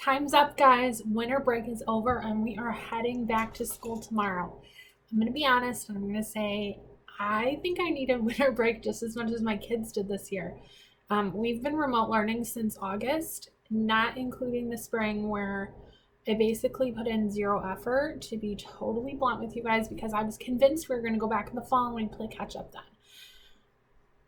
Time's up, guys. Winter break is over and we are heading back to school tomorrow. I'm going to be honest and I'm going to say I think I need a winter break just as much as my kids did this year. We've been remote learning since August, not including the spring where I basically put in zero effort, to be totally blunt with you guys, because I was convinced we were going to go back in the fall and we'd play catch up then.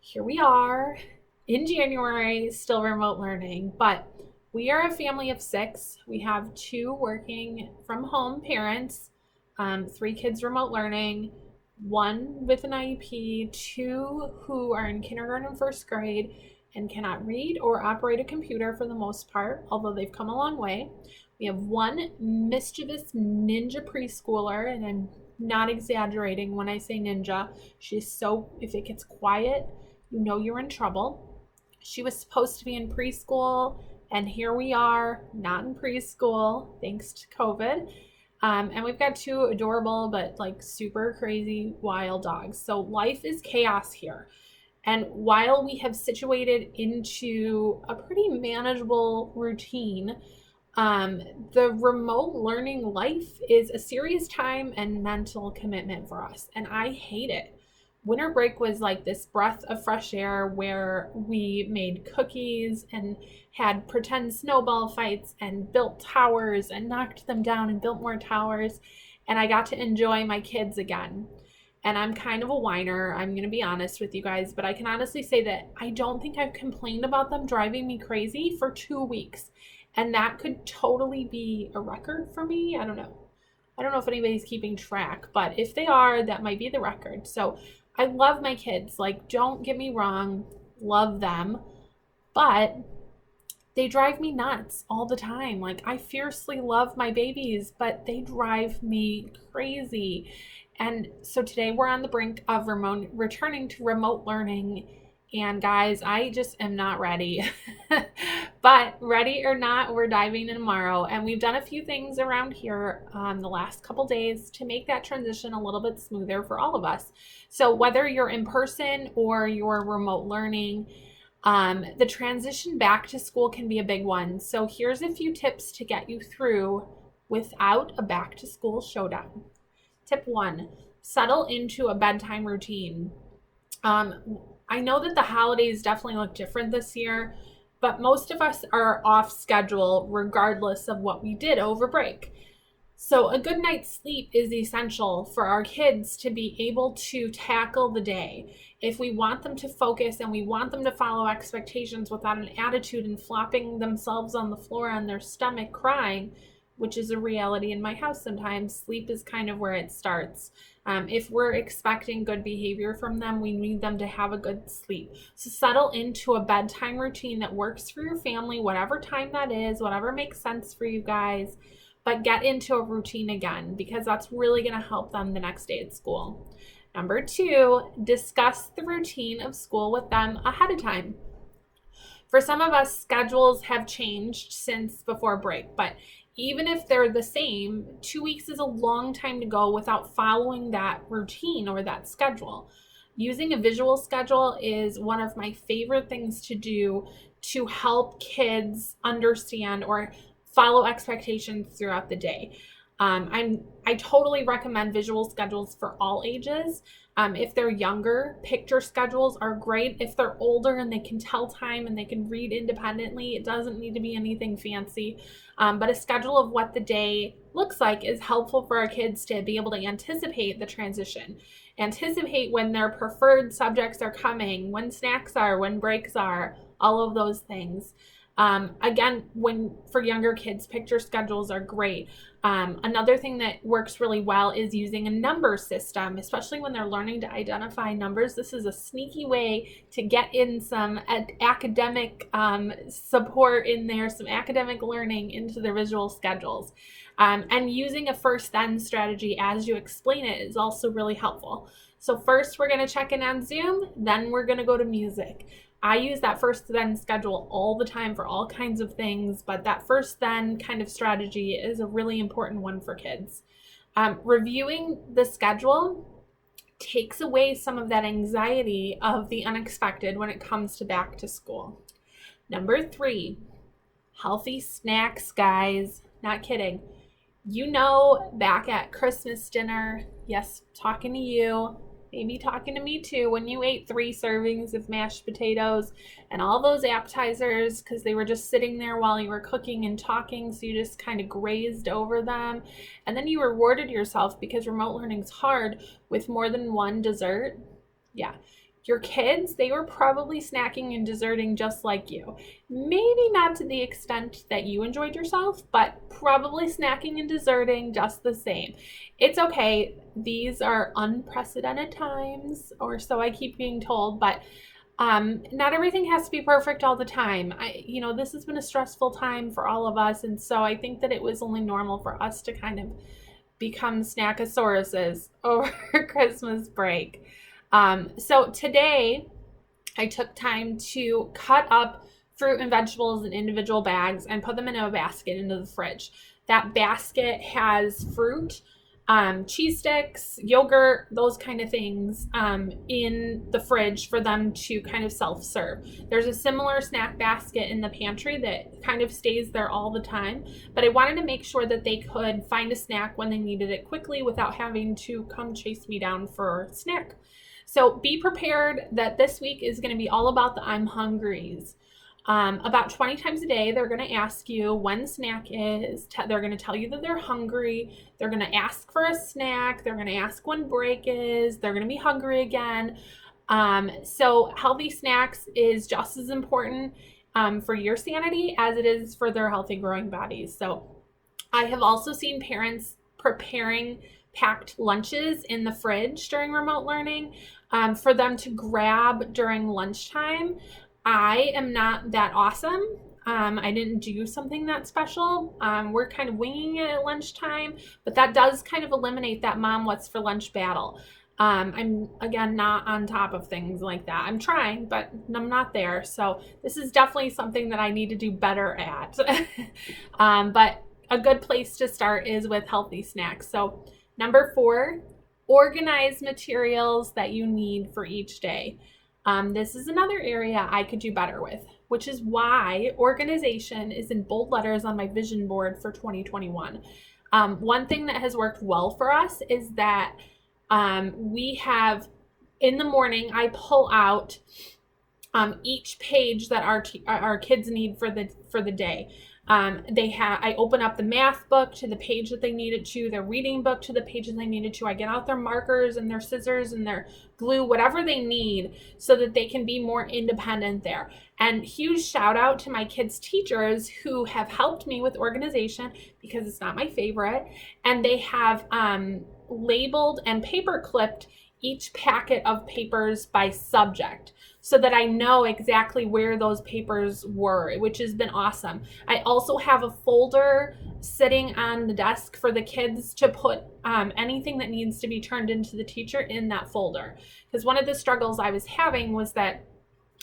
Here we are in January, still remote learning, but we are a family of 6. We have 2 working from home parents, 3 kids remote learning, 1 with an IEP, 2 who are in kindergarten and first grade and cannot read or operate a computer for the most part, although they've come a long way. We have 1 mischievous ninja preschooler, and I'm not exaggerating when I say ninja. She's so, if it gets quiet, you know you're in trouble. She was supposed to be in preschool, and here we are, not in preschool, thanks to COVID. And we've got 2 adorable, but like super crazy wild dogs. So life is chaos here. And while we have situated into a pretty manageable routine, the remote learning life is a serious time and mental commitment for us. And I hate it. Winter break was like this breath of fresh air where we made cookies and had pretend snowball fights and built towers and knocked them down and built more towers. And I got to enjoy my kids again. And I'm kind of a whiner, I'm going to be honest with you guys, but I can honestly say that I don't think I've complained about them driving me crazy for 2 weeks. And that could totally be a record for me. I don't know. I don't know if anybody's keeping track, but if they are, that might be the record. So I love my kids. Like, don't get me wrong, love them, but they drive me nuts all the time. Like, I fiercely love my babies, but they drive me crazy. And so today we're on the brink of returning to remote learning. And guys, I just am not ready. But ready or not, we're diving in tomorrow. And we've done a few things around here the last couple days to make that transition a little bit smoother for all of us. So whether you're in person or you're remote learning, the transition back to school can be a big one. So here's a few tips to get you through without a back to school showdown. Tip 1, settle into a bedtime routine. I know that the holidays definitely look different this year, but most of us are off schedule regardless of what we did over break. So a good night's sleep is essential for our kids to be able to tackle the day. If we want them to focus and we want them to follow expectations without an attitude and flopping themselves on the floor on their stomach crying, which is a reality in my house sometimes, sleep is kind of where it starts. If we're expecting good behavior from them, we need them to have a good sleep. So settle into a bedtime routine that works for your family, whatever time that is, whatever makes sense for you guys, but get into a routine again, because that's really going to help them the next day at school. Number 2, discuss the routine of school with them ahead of time. For some of us, schedules have changed since before break, but even if they're the same, 2 weeks is a long time to go without following that routine or that schedule. Using a visual schedule is one of my favorite things to do to help kids understand or follow expectations throughout the day. I totally recommend visual schedules for all ages. If they're younger, picture schedules are great. If they're older and they can tell time and they can read independently, it doesn't need to be anything fancy. But a schedule of what the day looks like is helpful for our kids to be able to anticipate the transition. Anticipate when their preferred subjects are coming, when snacks are, when breaks are, all of those things. Again, for younger kids, picture schedules are great. Another thing that works really well is using a number system, especially when they're learning to identify numbers. This is a sneaky way to get in some academic support in there, some academic learning into their visual schedules. And using a first then strategy as you explain it is also really helpful. So first we're going to check in on Zoom, then we're going to go to music. I use that first then schedule all the time for all kinds of things, but that first then kind of strategy is a really important one for kids. Reviewing the schedule takes away some of that anxiety of the unexpected when it comes to back to school. Number 3, Healthy snacks, guys. Not kidding. You know, back at Christmas dinner, yes, talking to you, maybe talking to me too, when you ate 3 servings of mashed potatoes and all those appetizers because they were just sitting there while you were cooking and talking, so you just kind of grazed over them. And then you rewarded yourself because remote learning's hard with more than one dessert. Yeah. Your kids, they were probably snacking and desserting just like you. Maybe not to the extent that you enjoyed yourself, but probably snacking and desserting just the same. It's okay. These are unprecedented times, or so I keep being told, but not everything has to be perfect all the time. This has been a stressful time for all of us, and so I think that it was only normal for us to kind of become snackosauruses over Christmas break. So today I took time to cut up fruit and vegetables in individual bags and put them in a basket into the fridge. That basket has fruit, cheese sticks, yogurt, those kind of things in the fridge for them to kind of self-serve. There's a similar snack basket in the pantry that kind of stays there all the time, but I wanted to make sure that they could find a snack when they needed it quickly without having to come chase me down for a snack. So be prepared that this week is going to be all about the I'm hungries. About 20 times a day, they're going to ask you when snack is. They're going to tell you that they're hungry. They're going to ask for a snack. They're going to ask when break is. They're going to be hungry again. So healthy snacks is just as important for your sanity as it is for their healthy growing bodies. So I have also seen parents preparing packed lunches in the fridge during remote learning for them to grab during lunchtime. I am not that awesome. I didn't do something that special. We're kind of winging it at lunchtime, but that does kind of eliminate that mom what's for lunch battle. I'm, again, not on top of things like that. I'm trying, but I'm not there. So this is definitely something that I need to do better at. But a good place to start is with healthy snacks. So number 4, organize materials that you need for each day. This is another area I could do better with, which is why organization is in bold letters on my vision board for 2021. One thing that has worked well for us is that we have, in the morning, I pull out each page that our kids need for the day. I open up the math book to the page that they needed to, their reading book to the pages they needed to. I get out their markers and their scissors and their glue, whatever they need, so that they can be more independent there. And huge shout out to my kids' teachers who have helped me with organization, because it's not my favorite. And they have labeled and paper clipped each packet of papers by subject, so that I know exactly where those papers were, which has been awesome. I also have a folder sitting on the desk for the kids to put anything that needs to be turned into the teacher in that folder. Because one of the struggles I was having was that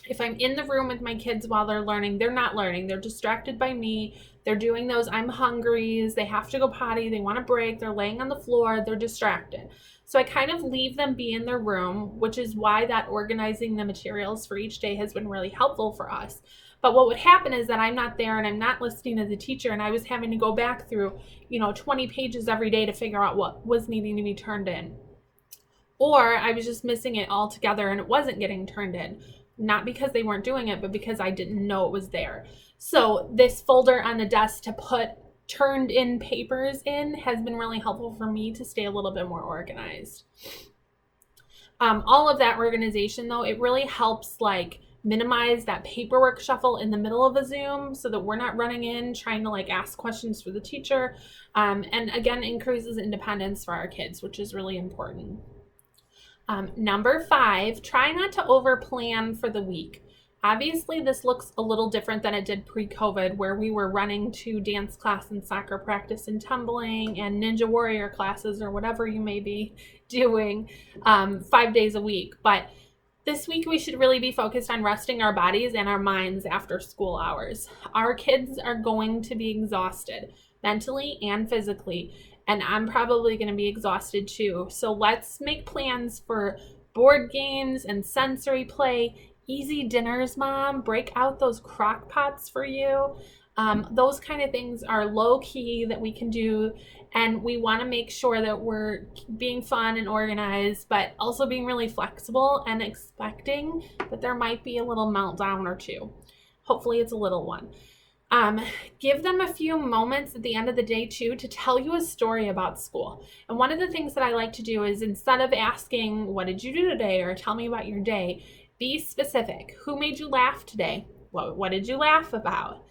if I'm in the room with my kids while they're learning, they're not learning. They're distracted by me. They're doing those I'm hungries. They have to go potty. They want to break. They're laying on the floor. They're distracted. So I kind of leave them be in their room, which is why that organizing the materials for each day has been really helpful for us. But what would happen is that I'm not there and I'm not listening to the teacher, and I was having to go back through, 20 pages every day to figure out what was needing to be turned in. Or I was just missing it altogether and it wasn't getting turned in. Not because they weren't doing it, but because I didn't know it was there. So this folder on the desk to put turned in papers in has been really helpful for me to stay a little bit more organized. All of that organization, though, it really helps minimize that paperwork shuffle in the middle of a Zoom, so that we're not running in trying to ask questions for the teacher. And again, increases independence for our kids, which is really important. Number 5, try not to over-plan for the week. Obviously, this looks a little different than it did pre-COVID, where we were running to dance class and soccer practice and tumbling and Ninja Warrior classes or whatever you may be doing 5 days a week. But this week, we should really be focused on resting our bodies and our minds after school hours. Our kids are going to be exhausted, mentally and physically, and I'm probably going to be exhausted too. So let's make plans for board games and sensory play. Easy dinners, Mom. Break out those crock pots for you. Those kind of things are low key that we can do, and we want to make sure that we're being fun and organized, but also being really flexible and expecting that there might be a little meltdown or two. Hopefully it's a little one. Give them a few moments at the end of the day too to tell you a story about school. And one of the things that I like to do is, instead of asking, what did you do today? Or tell me about your day, be specific. Who made you laugh today? What did you laugh about?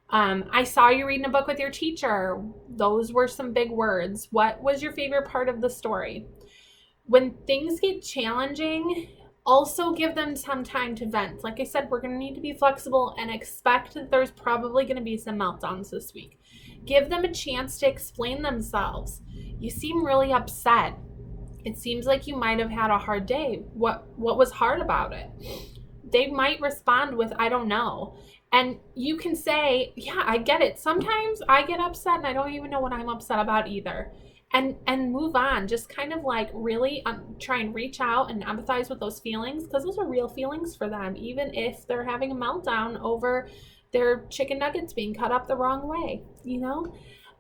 I saw you reading a book with your teacher. Those were some big words. What was your favorite part of the story? When things get challenging, also give them some time to vent. Like I said, we're going to need to be flexible and expect that there's probably going to be some meltdowns this week. Give them a chance to explain themselves. You seem really upset. It seems like you might have had a hard day. What was hard about it? They might respond with, I don't know. And you can say, yeah, I get it. Sometimes I get upset and I don't even know what I'm upset about either. And move on. Just kind of like really try and reach out and empathize with those feelings, because those are real feelings for them, even if they're having a meltdown over their chicken nuggets being cut up the wrong way, you know?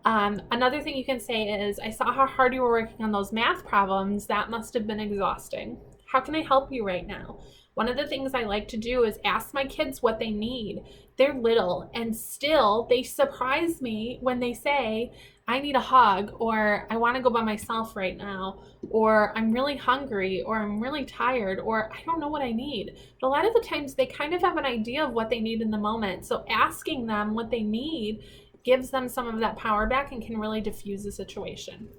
Another thing you can say is, I saw how hard you were working on those math problems. That must have been exhausting. How can I help you right now? One of the things I like to do is ask my kids what they need. They're little, and still they surprise me when they say, I need a hug, or I want to go by myself right now, or I'm really hungry, or I'm really tired, or I don't know what I need. But a lot of the times they kind of have an idea of what they need in the moment. So asking them what they need gives them some of that power back and can really diffuse the situation.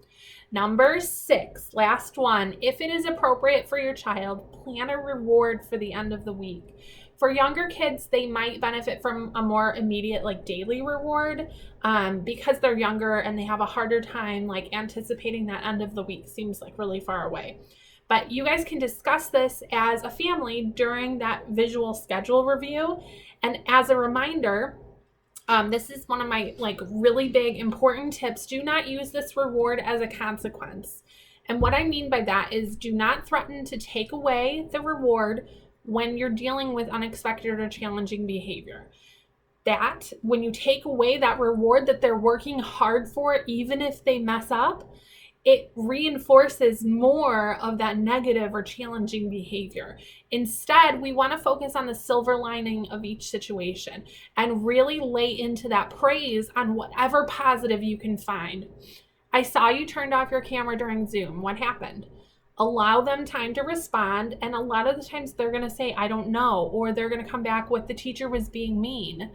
Number 6, last one, if it is appropriate for your child, plan a reward for the end of the week. For younger kids, they might benefit from a more immediate, like, daily reward because they're younger and they have a harder time like anticipating that end of the week. Seems like really far away. But you guys can discuss this as a family during that visual schedule review. And as a reminder, this is one of my like really big important tips. Do not use this reward as a consequence. And what I mean by that is, do not threaten to take away the reward when you're dealing with unexpected or challenging behavior. That when you take away that reward that they're working hard for, even if they mess up, it reinforces more of that negative or challenging behavior. Instead, we want to focus on the silver lining of each situation and really lay into that praise on whatever positive you can find. I saw you turned off your camera during Zoom. What happened? Allow them time to respond, and a lot of the times they're going to say, I don't know, or they're going to come back with, the teacher was being mean.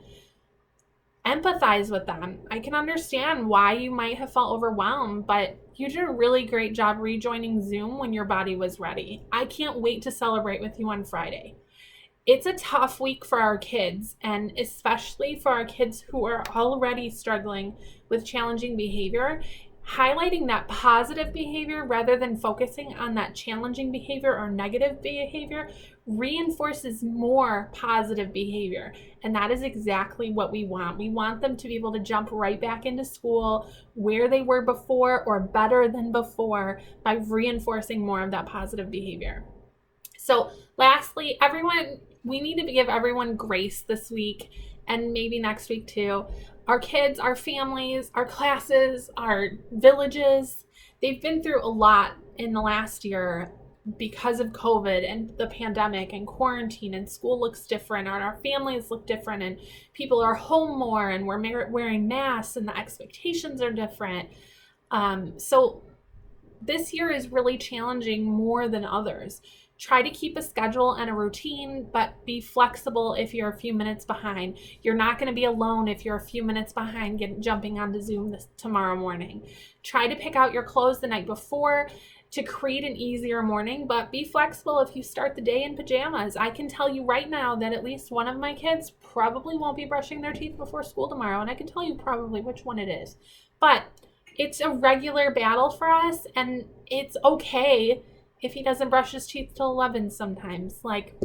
Empathize with them. I can understand why you might have felt overwhelmed, but you did a really great job rejoining Zoom when your body was ready. I can't wait to celebrate with you on Friday. It's a tough week for our kids, and especially for our kids who are already struggling with challenging behavior. Highlighting that positive behavior rather than focusing on that challenging behavior or negative behavior reinforces more positive behavior. And that is exactly what we want. We want them to be able to jump right back into school where they were before or better than before by reinforcing more of that positive behavior. So lastly, everyone, we need to give everyone grace this week and maybe next week too. Our kids, our families, our classes, our villages, they've been through a lot in the last year because of COVID and the pandemic and quarantine, and school looks different, and our families look different, and people are home more, and we're wearing masks, and the expectations are different. So this year is really challenging more than others. Try to keep a schedule and a routine, but be flexible if you're a few minutes behind. You're not going to be alone if you're a few minutes behind jumping onto Zoom tomorrow morning. Try to pick out your clothes the night before to create an easier morning, but be flexible if you start the day in pajamas. I can tell you right now that at least one of my kids probably won't be brushing their teeth before school tomorrow, and I can tell you probably which one it is. But it's a regular battle for us, and it's okay if he doesn't brush his teeth till 11 sometimes. Like,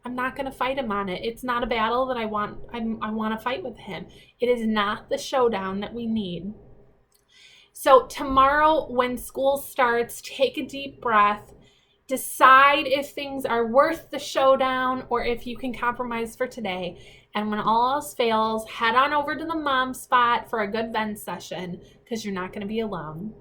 I'm not going to fight him on it. It's not a battle that I want to fight with him. It is not the showdown that we need. So tomorrow when school starts, take a deep breath. Decide if things are worth the showdown or if you can compromise for today. And when all else fails, head on over to the mom spot for a good vent session because you're not going to be alone.